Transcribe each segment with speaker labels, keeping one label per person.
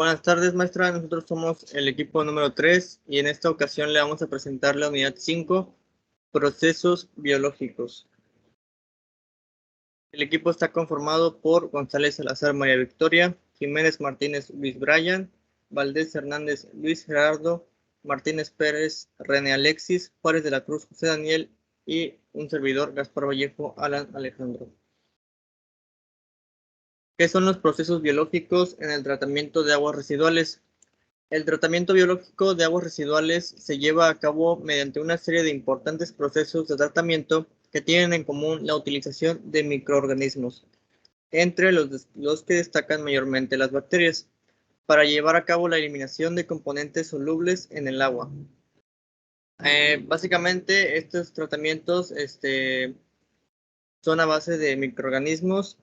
Speaker 1: Buenas tardes, maestra. Nosotros somos el equipo número 3 y en esta ocasión le vamos a presentar la unidad 5, procesos biológicos. El equipo está conformado por González Salazar María Victoria, Jiménez Martínez Luis Brian, Valdés Hernández Luis Gerardo, Martínez Pérez René Alexis, Juárez de la Cruz José Daniel y un servidor Gaspar Vallejo Alan Alejandro. ¿Qué son los procesos biológicos en el tratamiento de aguas residuales? El tratamiento biológico de aguas residuales se lleva a cabo mediante una serie de importantes procesos de tratamiento que tienen en común la utilización de microorganismos, entre los que destacan mayormente las bacterias, para llevar a cabo la eliminación de componentes solubles en el agua. Básicamente, estos tratamientos son a base de microorganismos,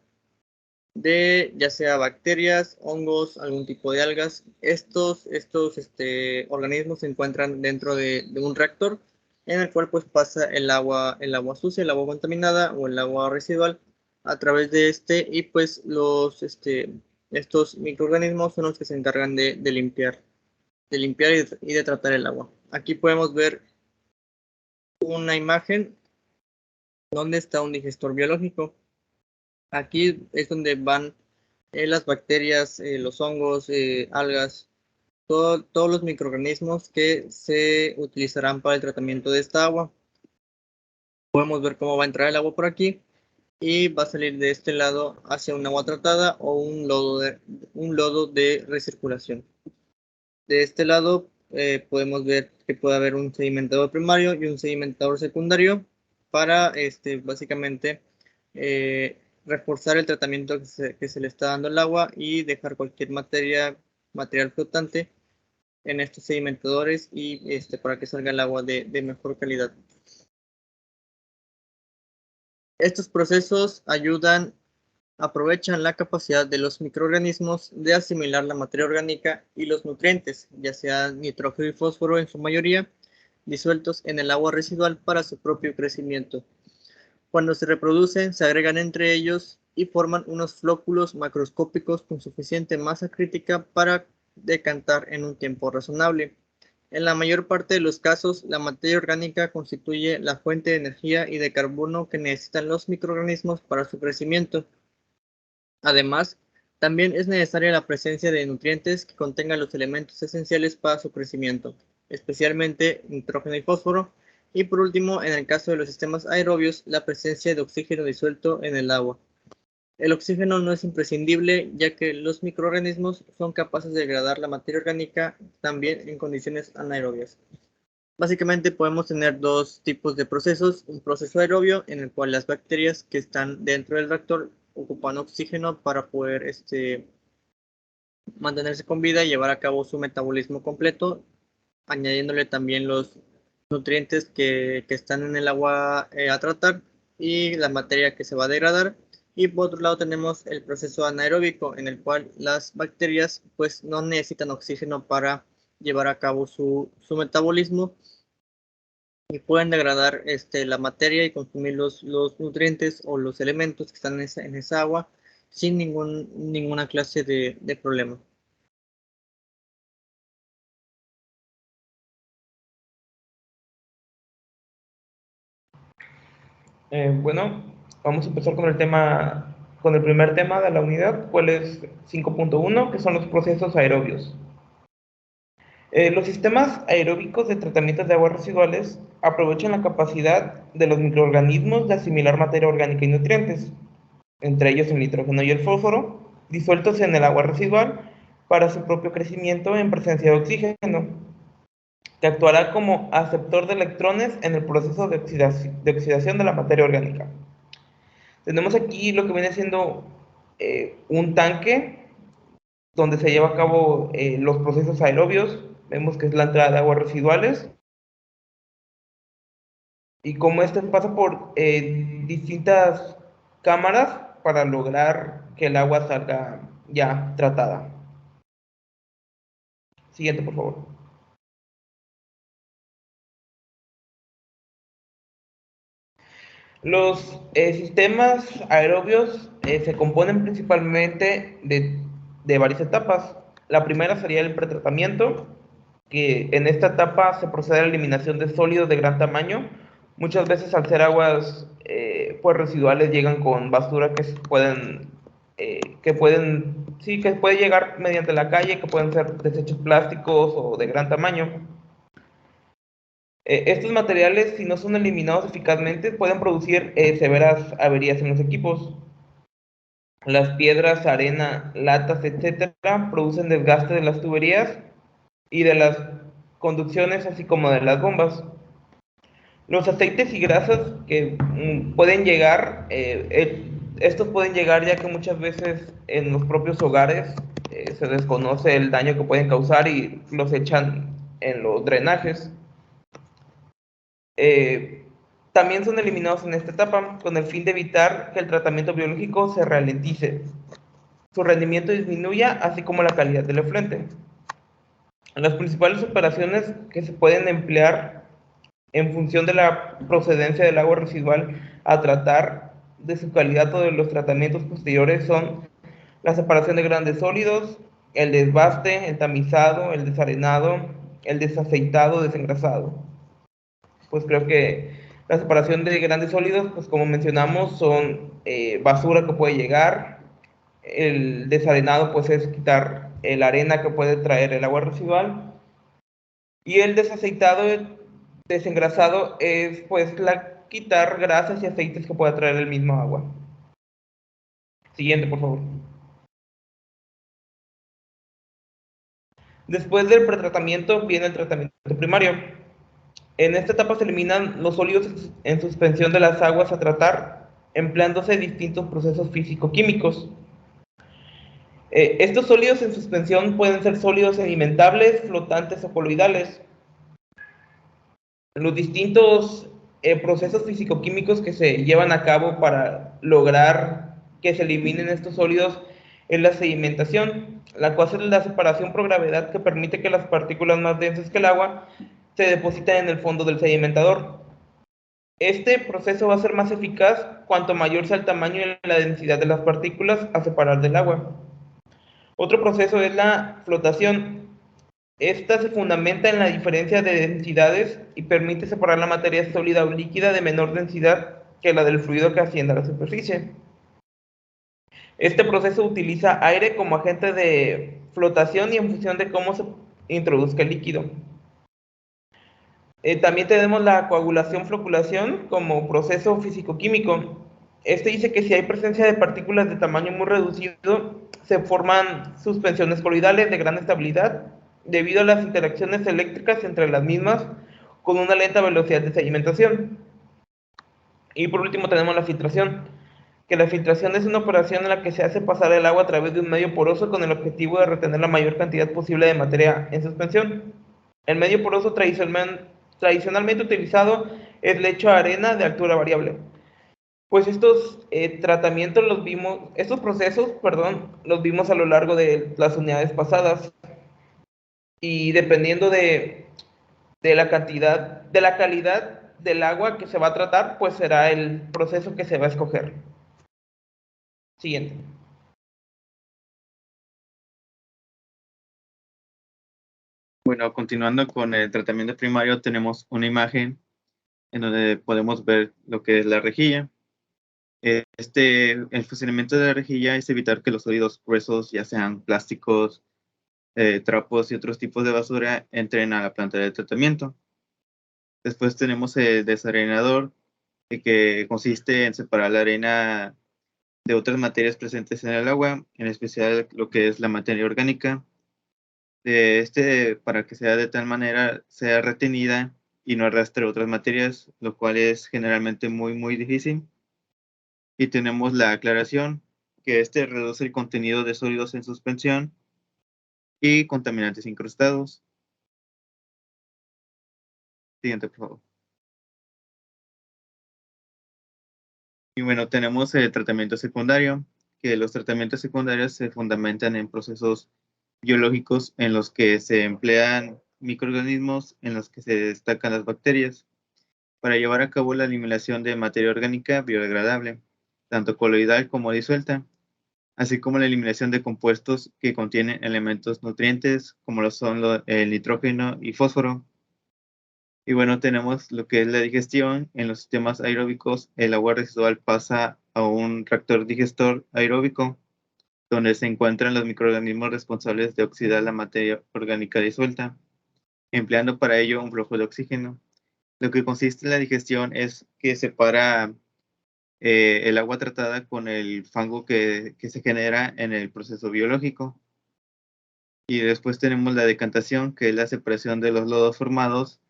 Speaker 1: de ya sea bacterias, hongos, algún tipo de algas. Estos organismos se encuentran dentro de un reactor en el cual pues pasa el agua sucia, el agua contaminada o el agua residual a través de y pues estos microorganismos son los que se encargan de limpiar y de tratar el agua. Aquí podemos ver una imagen donde está un digestor biológico. Aquí es donde van las bacterias, los hongos, algas, todos los microorganismos que se utilizarán para el tratamiento de esta agua. Podemos ver cómo va a entrar el agua por aquí y va a salir de este lado hacia un agua tratada o un lodo de recirculación. De este lado podemos ver que puede haber un sedimentador primario y un sedimentador secundario para básicamente reforzar el tratamiento que se le está dando al agua y dejar cualquier material flotante en estos sedimentadores y para que salga el agua de mejor calidad. Estos procesos aprovechan la capacidad de los microorganismos de asimilar la materia orgánica y los nutrientes, ya sea nitrógeno y fósforo en su mayoría, disueltos en el agua residual para su propio crecimiento. Cuando se reproducen, se agregan entre ellos y forman unos flóculos macroscópicos con suficiente masa crítica para decantar en un tiempo razonable. En la mayor parte de los casos, la materia orgánica constituye la fuente de energía y de carbono que necesitan los microorganismos para su crecimiento. Además, también es necesaria la presencia de nutrientes que contengan los elementos esenciales para su crecimiento, especialmente nitrógeno y fósforo, y por último, en el caso de los sistemas aerobios, la presencia de oxígeno disuelto en el agua. El oxígeno no es imprescindible, ya que los microorganismos son capaces de degradar la materia orgánica también en condiciones anaerobias. Básicamente podemos tener dos tipos de procesos, un proceso aerobio en el cual las bacterias que están dentro del reactor ocupan oxígeno para poder mantenerse con vida y llevar a cabo su metabolismo completo, añadiéndole también los nutrientes que están en el agua a tratar y la materia que se va a degradar. Y por otro lado tenemos el proceso anaeróbico en el cual las bacterias pues no necesitan oxígeno para llevar a cabo su metabolismo y pueden degradar la materia y consumir los nutrientes o los elementos que están en esa agua sin ninguna clase de problema.
Speaker 2: Bueno, vamos a empezar con el primer tema de la unidad, cuál es 5.1, que son los procesos aerobios. Los sistemas aeróbicos de tratamiento de aguas residuales aprovechan la capacidad de los microorganismos de asimilar materia orgánica y nutrientes, entre ellos el nitrógeno y el fósforo, disueltos en el agua residual para su propio crecimiento en presencia de oxígeno, que actuará como aceptor de electrones en el proceso de oxidación de la materia orgánica. Tenemos aquí lo que viene siendo un tanque donde se lleva a cabo los procesos aerobios. Vemos que es la entrada de aguas residuales y como este pasa por distintas cámaras para lograr que el agua salga ya tratada. Siguiente, por favor. Los sistemas aerobios se componen principalmente de varias etapas. La primera sería el pretratamiento, que en esta etapa se procede a la eliminación de sólidos de gran tamaño. Muchas veces al ser aguas pues residuales llegan con basura que puede llegar mediante la calle, que pueden ser desechos plásticos o de gran tamaño. Estos materiales, si no son eliminados eficazmente, pueden producir severas averías en los equipos. Las piedras, arena, latas, etcétera, producen desgaste de las tuberías y de las conducciones, así como de las bombas. Los aceites y grasas que pueden llegar, estos pueden llegar ya que muchas veces en los propios hogares se desconoce el daño que pueden causar y los echan en los drenajes. Eh, También son eliminados en esta etapa con el fin de evitar que el tratamiento biológico se ralentice, su rendimiento disminuya, así como la calidad del efluente. Las principales operaciones que se pueden emplear en función de la procedencia del agua residual a tratar, de su calidad o de los tratamientos posteriores son la separación de grandes sólidos, el desbaste, el tamizado, el desarenado, el desaceitado, desengrasado. Pues creo que la separación de grandes sólidos, pues como mencionamos, son basura que puede llegar. El desarenado, pues es quitar la arena que puede traer el agua residual. Y el desaceitado, desengrasado, es pues quitar grasas y aceites que pueda traer el mismo agua. Siguiente, por favor. Después del pretratamiento viene el tratamiento primario. En esta etapa se eliminan los sólidos en suspensión de las aguas a tratar, empleándose distintos procesos físico-químicos. Estos sólidos en suspensión pueden ser sólidos sedimentables, flotantes o coloidales. Los distintos procesos físico-químicos que se llevan a cabo para lograr que se eliminen estos sólidos es la sedimentación, la cual es la separación por gravedad que permite que las partículas más densas que el agua se depositen en el fondo del sedimentador. Este proceso va a ser más eficaz cuanto mayor sea el tamaño y la densidad de las partículas a separar del agua. Otro proceso es la flotación. Esta se fundamenta en la diferencia de densidades y permite separar la materia sólida o líquida de menor densidad que la del fluido que asciende a la superficie. Este proceso utiliza aire como agente de flotación y en función de cómo se introduzca el líquido. También tenemos la coagulación-floculación como proceso físico-químico. Este dice que si hay presencia de partículas de tamaño muy reducido, se forman suspensiones coloidales de gran estabilidad debido a las interacciones eléctricas entre las mismas con una lenta velocidad de sedimentación. Y por último tenemos la filtración, que la filtración es una operación en la que se hace pasar el agua a través de un medio poroso con el objetivo de retener la mayor cantidad posible de materia en suspensión. El medio poroso tradicionalmente utilizado es lecho arena de altura variable. Pues estos tratamientos estos procesos, perdón, los vimos a lo largo de las unidades pasadas y dependiendo de la cantidad, de la calidad del agua que se va a tratar, pues será el proceso que se va a escoger. Siguiente.
Speaker 1: Bueno, continuando con el tratamiento primario, tenemos una imagen en donde podemos ver lo que es la rejilla. El funcionamiento de la rejilla es evitar que los sólidos gruesos, ya sean plásticos, trapos y otros tipos de basura, entren a la planta de tratamiento. Después tenemos el desarenador, que consiste en separar la arena de otras materias presentes en el agua, en especial lo que es la materia orgánica, para que sea de tal manera sea retenida y no arrastre otras materias, lo cual es generalmente muy difícil. Y tenemos la aclaración, que reduce el contenido de sólidos en suspensión y contaminantes incrustados. Siguiente, por favor. Y bueno, tenemos el tratamiento secundario, que los tratamientos secundarios se fundamentan en procesos biológicos en los que se emplean microorganismos, en los que se destacan las bacterias, para llevar a cabo la eliminación de materia orgánica biodegradable, tanto coloidal como disuelta.
Speaker 3: así como la eliminación de compuestos que contienen elementos nutrientes, como lo son el nitrógeno y fósforo. Y bueno, tenemos lo que es la digestión. En los sistemas aeróbicos, el agua residual pasa a un reactor digestor aeróbico, donde se encuentran los microorganismos responsables de oxidar la materia orgánica disuelta, empleando para ello un flujo de oxígeno. Lo que consiste en la digestión es que separa el agua tratada con el fango que se genera en el proceso biológico. Y después tenemos la decantación, que es la separación de los lodos formados,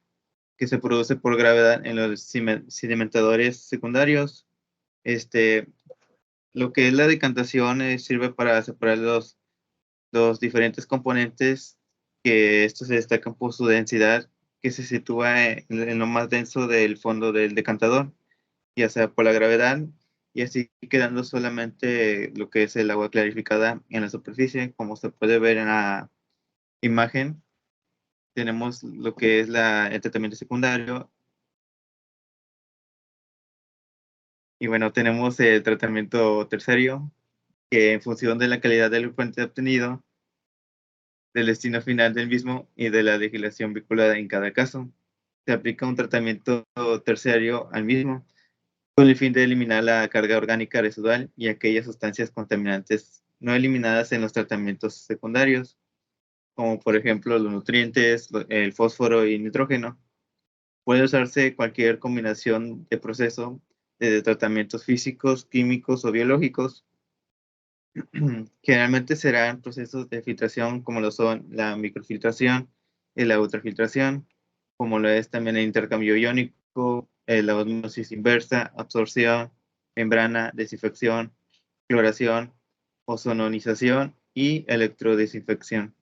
Speaker 3: que se produce por gravedad en los sedimentadores secundarios. Lo que es la decantación sirve para separar los diferentes componentes, que estos se destacan por su densidad, que se sitúa en lo más denso del fondo del decantador, ya sea por la gravedad, y así quedando solamente lo que es el agua clarificada en la superficie. Como se puede ver en la imagen, tenemos lo que es el tratamiento secundario, y bueno, tenemos el tratamiento terciario, que en función de la calidad del fuente obtenido, del destino final del mismo y de la legislación vinculada en cada caso, se aplica un tratamiento terciario al mismo, con el fin de eliminar la carga orgánica residual y aquellas sustancias contaminantes no eliminadas en los tratamientos secundarios, como por ejemplo los nutrientes, el fósforo y nitrógeno. Puede usarse cualquier combinación de proceso, de tratamientos físicos, químicos o biológicos. Generalmente serán procesos de filtración como lo son la microfiltración y la ultrafiltración, como lo es también el intercambio iónico, la osmosis inversa, absorción, membrana, desinfección, cloración, ozononización y electrodesinfección.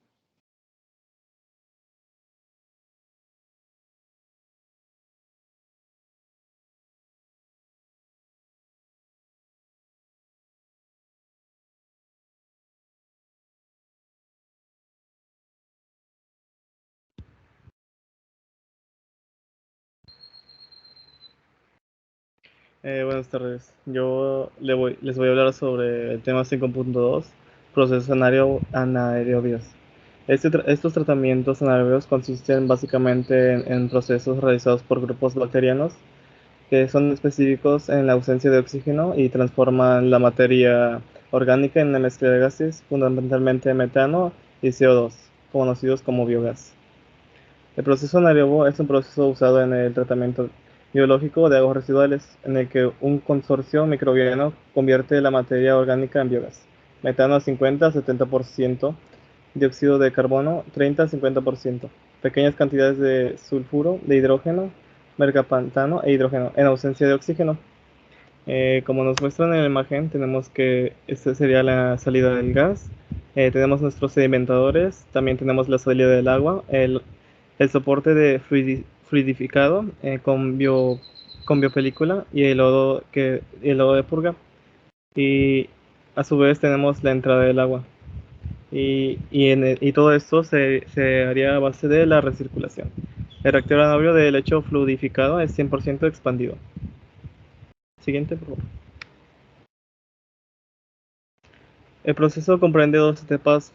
Speaker 1: Buenas tardes. Yo les voy a hablar sobre el tema 5.2, procesos anaerobios. Estos tratamientos anaerobios consisten básicamente en procesos realizados por grupos bacterianos que son específicos en la ausencia de oxígeno y transforman la materia orgánica en una mezcla de gases, fundamentalmente metano y CO2, conocidos como biogás. El proceso anaerobo es un proceso usado en el tratamiento biológico de aguas residuales, en el que un consorcio microbiano convierte la materia orgánica en biogás. Metano 50-70%, dióxido de carbono 30-50%, pequeñas cantidades de sulfuro, de hidrógeno, mercaptano e hidrógeno, en ausencia de oxígeno. Como nos muestran en la imagen, tenemos que esta sería la salida del gas. Tenemos nuestros sedimentadores, también tenemos la salida del agua, el soporte de fluidificado con biopelícula y el lodo de purga. Y a su vez tenemos la entrada del agua. Y todo esto se haría a base de la recirculación. El reactor anaerobio de lecho fluidificado es 100% expandido. Siguiente, por favor. El proceso comprende dos etapas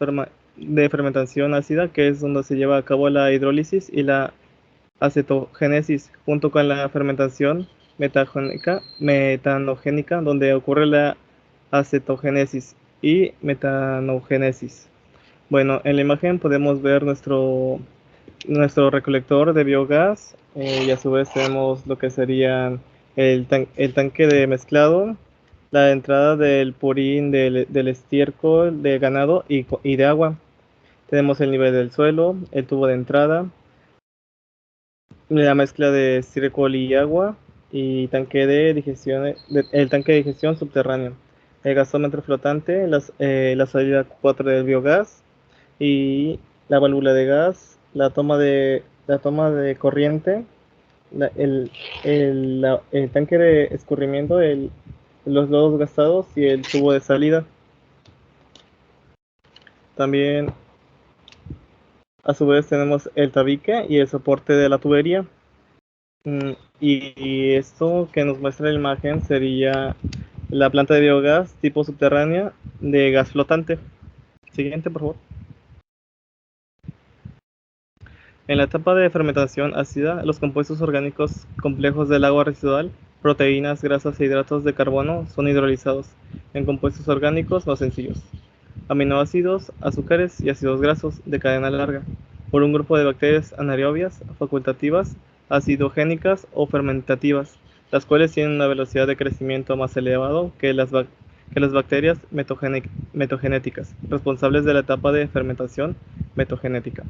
Speaker 1: de fermentación ácida, que es donde se lleva a cabo la hidrólisis y la acetogénesis, junto con la fermentación metanogénica, donde ocurre la acetogénesis y metanogénesis. Bueno, en la imagen podemos ver nuestro recolector de biogás, y a su vez tenemos lo que serían el tanque de mezclado, la entrada del purín, del estiércol de ganado y de agua. Tenemos el nivel del suelo, el tubo de entrada, la mezcla de estiércol y agua y tanque de digestión, el tanque de digestión subterráneo, el gasómetro flotante, la salida 4 del biogás y la válvula de gas, la toma de corriente, el tanque de escurrimiento, los lodos gastados y el tubo de salida. También a su vez tenemos el tabique y el soporte de la tubería. Y esto que nos muestra la imagen sería
Speaker 4: la planta de biogás tipo subterránea de gas flotante. Siguiente, por favor. En la etapa de fermentación ácida, los compuestos orgánicos complejos del agua residual, proteínas, grasas e hidratos de carbono son hidrolizados en compuestos orgánicos más sencillos, aminoácidos, azúcares y ácidos grasos de cadena larga, por un grupo de bacterias anaerobias, facultativas, acidogénicas o fermentativas, las cuales tienen una velocidad de crecimiento más elevado que las bacterias metogenéticas, responsables de la etapa de fermentación metogenética.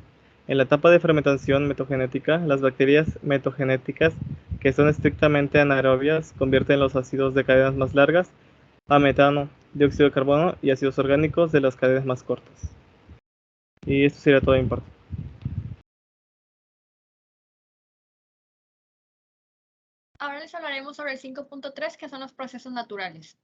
Speaker 4: En la etapa de fermentación metogenética, las bacterias metogenéticas, que son estrictamente anaerobias, convierten los ácidos de cadenas más largas a metano, dióxido de carbono y ácidos orgánicos de las cadenas más cortas. Y esto sería todo de mi parte.
Speaker 5: Ahora les hablaremos sobre el 5.3, que son los procesos naturales.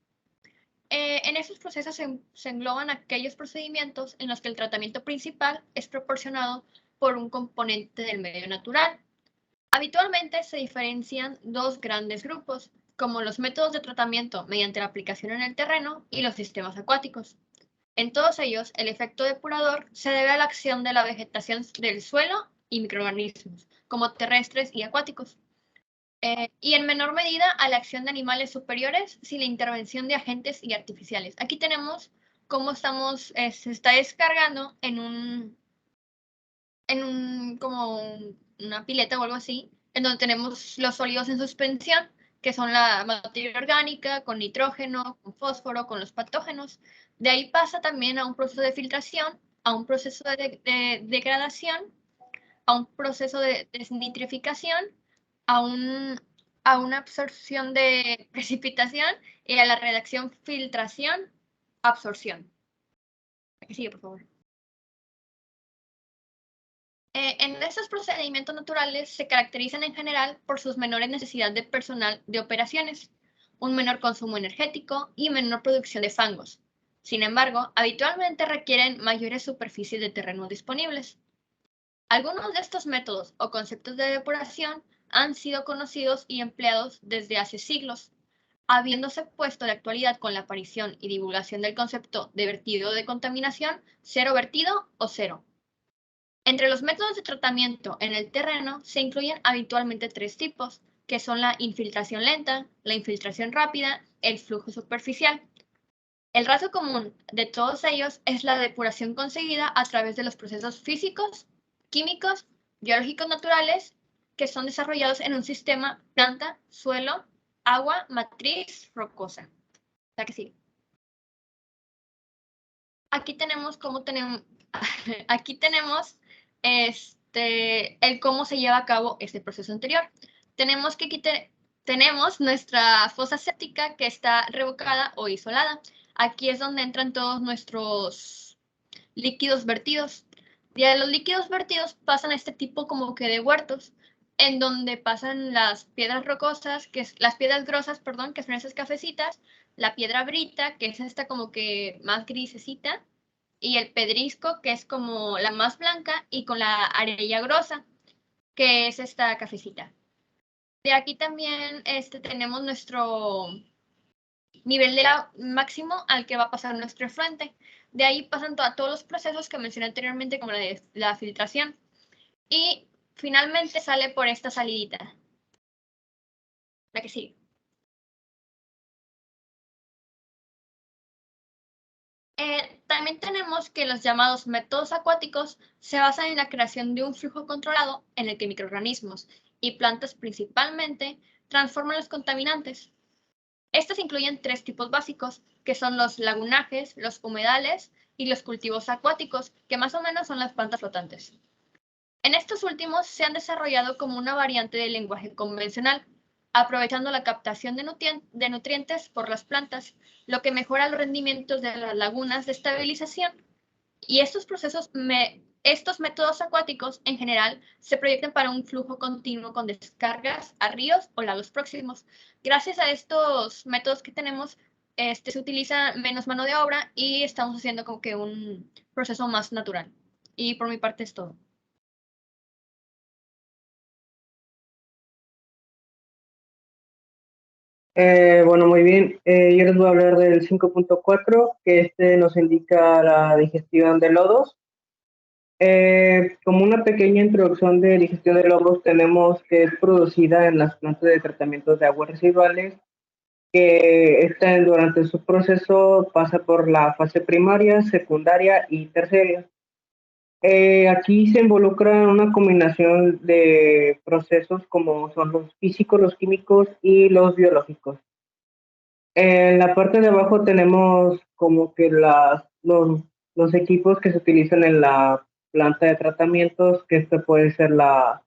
Speaker 5: En estos procesos se engloban aquellos procedimientos en los que el tratamiento principal es proporcionado por un componente del medio natural. Habitualmente se diferencian dos grandes grupos, como los métodos de tratamiento mediante la aplicación en el terreno y los sistemas acuáticos. En todos ellos, el efecto depurador se debe a la acción de la vegetación del suelo y microorganismos, como terrestres y acuáticos. Y en menor medida a la acción de animales superiores sin la intervención de agentes y artificiales. Aquí tenemos cómo se está descargando en como una pileta o algo así, en donde tenemos los sólidos en suspensión, que son la materia orgánica, con nitrógeno, con fósforo, con los patógenos. De ahí pasa también a un proceso de filtración, a un proceso de degradación, a un proceso de desnitrificación, a una absorción de precipitación y a la reacción filtración, absorción. Sigue, por favor. En estos procedimientos naturales se caracterizan en general por sus menores necesidades de personal de operaciones, un menor consumo energético y menor producción de fangos. Sin embargo, habitualmente requieren mayores superficies de terreno disponibles. Algunos de estos métodos o conceptos de depuración han sido conocidos y empleados desde hace siglos, habiéndose puesto de actualidad con la aparición y divulgación del concepto de vertido de contaminación, cero vertido o cero. Entre los métodos de tratamiento en el terreno se incluyen habitualmente tres tipos, que son la infiltración lenta, la infiltración rápida, el flujo superficial. El rasgo común de todos ellos es la depuración conseguida a través de los procesos físicos, químicos, biológicos naturales que son desarrollados en un sistema planta, suelo, agua, matriz, rocosa. ¿La que sigue? Aquí tenemos el cómo se lleva a cabo este proceso anterior. Tenemos nuestra fosa séptica que está revocada o isolada. Aquí es donde entran todos nuestros líquidos vertidos. Ya los líquidos vertidos pasan a este tipo como que de huertos, en donde pasan las piedras rocosas, las piedras grosas, perdón, que son esas cafecitas, la piedra brita, que es esta como que más grisecita, y el pedrisco, que es como la más blanca, y con la arilla grosa, que es esta cafecita. De aquí también tenemos nuestro nivel de máximo al que va a pasar nuestro efluente. De ahí pasan todos los procesos que mencioné anteriormente, como la filtración. Y finalmente sale por esta salidita. La que sigue. También tenemos que los llamados métodos acuáticos se basan en la creación de un flujo controlado en el que microorganismos y plantas principalmente transforman los contaminantes. Estos incluyen tres tipos básicos, que son los lagunajes, los humedales y los cultivos acuáticos, que más o menos son las plantas flotantes. En estos últimos se han desarrollado como una variante del lenguaje convencional, aprovechando la captación de nutrientes por las plantas, lo que mejora los rendimientos de las lagunas de estabilización. Y estos métodos acuáticos en general se proyectan para un flujo continuo con descargas a ríos o lagos próximos. Gracias a estos métodos que tenemos, se utiliza menos mano de obra y estamos haciendo como que un proceso más natural. Y por mi parte es todo.
Speaker 6: Bueno, muy bien. Yo les voy a hablar del 5.4, que nos indica la digestión de lodos. Como una pequeña introducción de digestión de lodos, tenemos que es producida en las plantas de tratamiento de aguas residuales, que durante su proceso pasa por la fase primaria, secundaria y terciaria. Aquí se involucra una combinación de procesos como son los físicos, los químicos y los biológicos. En la parte de abajo tenemos como que los equipos que se utilizan en la planta de tratamientos, que esto puede ser la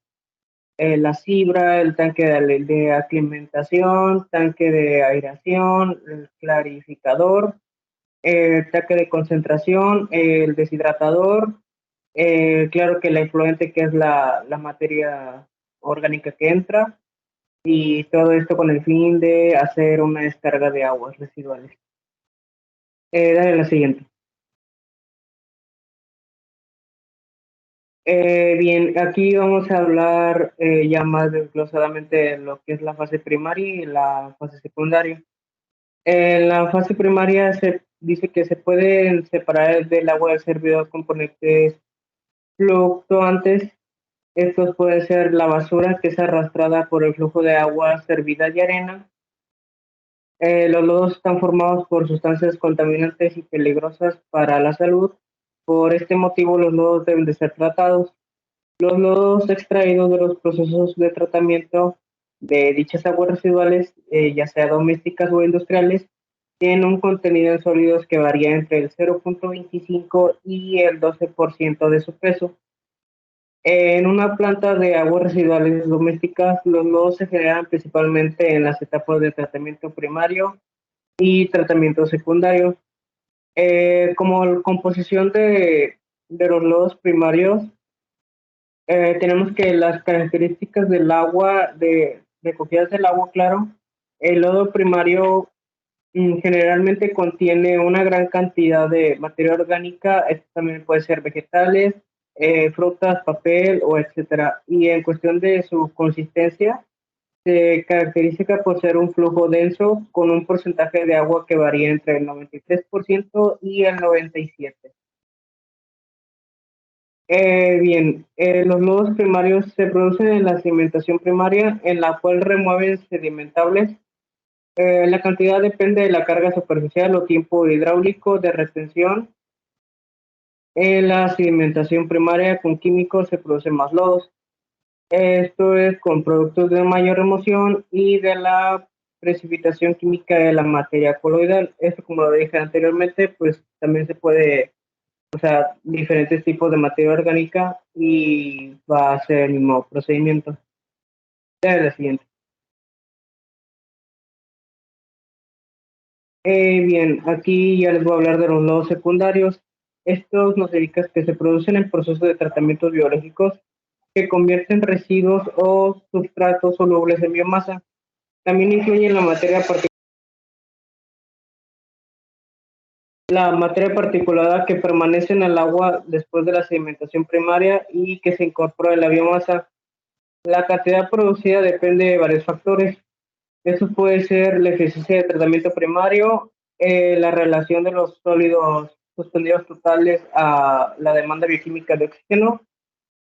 Speaker 6: cibra, el tanque de aclimatación, tanque de aireación, el clarificador, el tanque de concentración, el deshidratador, claro que la efluente, que es la materia orgánica que entra, y todo esto con el fin de hacer una descarga de aguas residuales. Dale la siguiente. Bien, aquí vamos a hablar ya más desglosadamente de lo que es la fase primaria y la fase secundaria. En la fase primaria se dice que se pueden separar del agua del servidor componentes fluctuantes. Estos pueden ser la basura, que es arrastrada por el flujo de agua servida y arena. Los lodos están formados por sustancias contaminantes y peligrosas para la salud. Por este motivo, los lodos deben de ser tratados. Los lodos extraídos de los procesos de tratamiento de dichas aguas residuales, ya sea domésticas o industriales, tienen un contenido en sólidos que varía entre el 0.25 y el 12% de su peso. En una planta de aguas residuales domésticas, los lodos se generan principalmente en las etapas de tratamiento primario y tratamiento secundario. Como composición de los lodos primarios, tenemos que las características del agua, recogidas del agua, claro, el lodo primario generalmente contiene una gran cantidad de materia orgánica. Esto también puede ser vegetales, frutas, papel o etcétera. Y en cuestión de su consistencia, se caracteriza por ser un flujo denso con un porcentaje de agua que varía entre el 93% y el 97%. Bien, los lodos primarios se producen en la sedimentación primaria, en la cual remueven sedimentables. La cantidad depende de la carga superficial o tiempo hidráulico de retención. En la sedimentación primaria con químicos se producen más lodos. Esto es con productos de mayor remoción y de la precipitación química de la materia coloidal. Esto, como lo dije anteriormente, pues también se puede, o sea, diferentes tipos de materia orgánica, y va a ser el mismo procedimiento. La siguiente. Bien, aquí ya les voy a hablar de los lodos secundarios. Estos nos dedicas que se producen en procesos de tratamientos biológicos que convierten residuos o sustratos solubles en biomasa. También incluyen la materia particulada que permanece en el agua después de la sedimentación primaria y que se incorpora en la biomasa. La cantidad producida depende de varios factores. Eso puede ser la eficiencia de tratamiento primario, la relación de los sólidos suspendidos totales a la demanda bioquímica de oxígeno,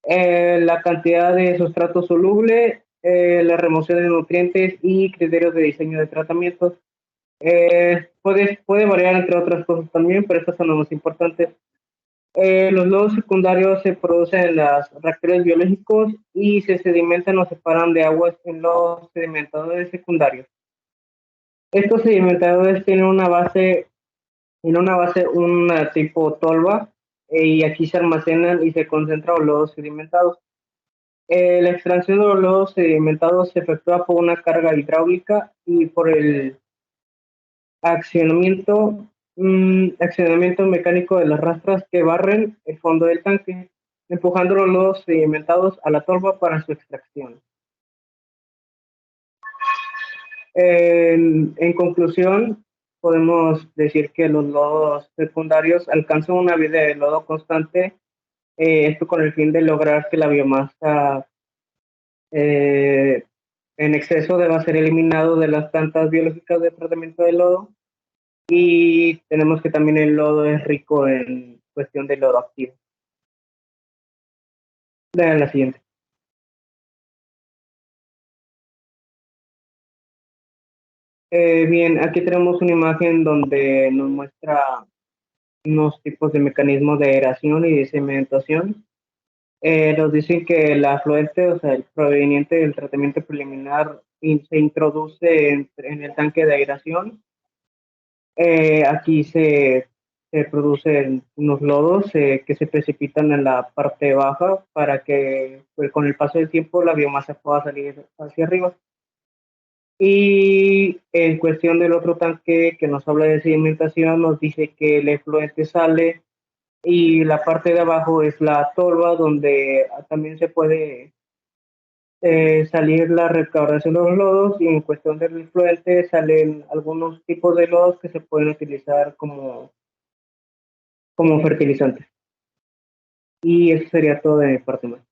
Speaker 6: la cantidad de sustrato soluble, la remoción de nutrientes y criterios de diseño de tratamientos. Puede variar entre otras cosas también, pero estas son las más importantes. Los lodos secundarios se producen en los reactores biológicos y se sedimentan o separan de aguas en los sedimentadores secundarios. Estos sedimentadores tienen una tipo tolva, y aquí se almacenan y se concentran los lodos sedimentados. La extracción de los lodos sedimentados se efectúa por una carga hidráulica y por el accionamiento mecánico de las rastras que barren el fondo del tanque, empujando los lodos sedimentados a la tolva para su extracción. En conclusión, podemos decir que los lodos secundarios alcanzan una vida de lodo constante, esto con el fin de lograr que la biomasa en exceso deba ser eliminado de las plantas biológicas de tratamiento de lodo. Y tenemos que también el lodo es rico en cuestión de lodo activo. Vean la siguiente. Bien, aquí tenemos una imagen donde nos muestra unos tipos de mecanismos de aeración y de sedimentación. Nos dicen que el afluente, o sea, el proveniente del tratamiento preliminar, se introduce en el tanque de aeración. Aquí se producen unos lodos que se precipitan en la parte baja para que pues, con el paso del tiempo la biomasa pueda salir hacia arriba. Y en cuestión del otro tanque que nos habla de sedimentación, nos dice que el efluente sale y la parte de abajo es la tolva donde también se puede salir la recaudación de los lodos, y en cuestión del efluente salen algunos tipos de lodos que se pueden utilizar como fertilizantes. Y eso sería todo de mi parte más.